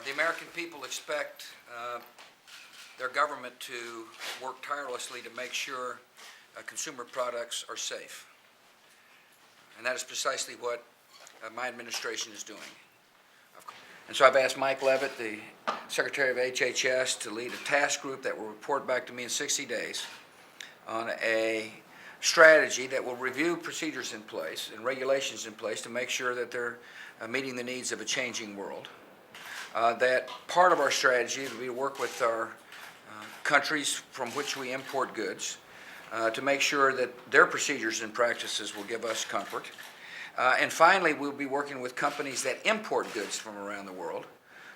The American people expect their government to work tirelessly to make sure consumer products are safe. And that is precisely what my administration is doing. And so I've asked Mike Leavitt, the Secretary of HHS, to lead a task group that will report back to me in 60 days on a strategy that will review procedures in place and regulations in place to make sure that they're meeting the needs of a changing world. That part of our strategy will be to work with our countries from which we import goods to make sure that their procedures and practices will give us comfort. And finally, we'll be working with companies that import goods from around the world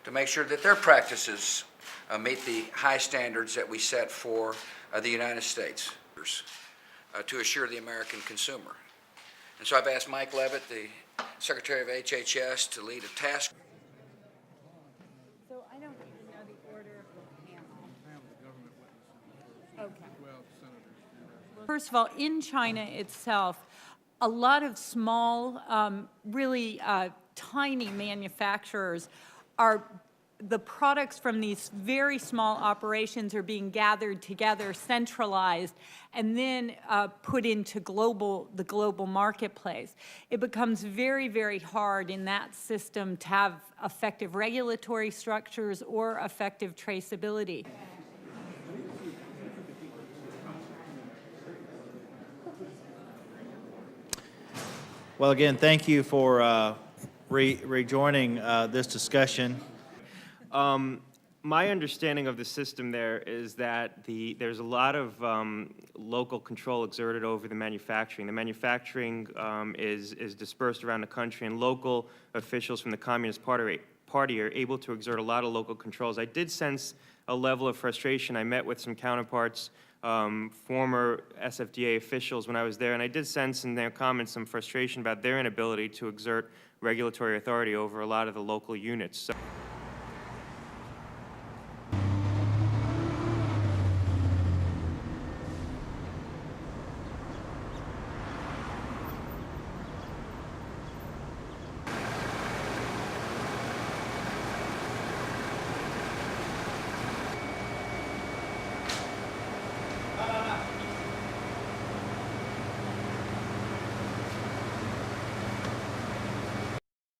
to make sure that their practices meet the high standards that we set for the United States to assure the American consumer. And so I've asked Mike Leavitt, the Secretary of HHS, to lead a task. So I don't even know the order of the panel. Okay. First of all, in China itself, a lot of small, really tiny manufacturers the products from these very small operations are being gathered together, centralized, and then put into the global marketplace. It becomes very, very hard in that system to have effective regulatory structures or effective traceability. Well, again, thank you for rejoining this discussion. My understanding of the system there is that there's a lot of local control exerted over the manufacturing. The manufacturing is dispersed around the country, and local officials from the Communist Party are able to exert a lot of local controls. I did sense a level of frustration. I met with some counterparts, former SFDA officials when I was there, and I did sense in their comments some frustration about their inability to exert regulatory authority over a lot of the local units. So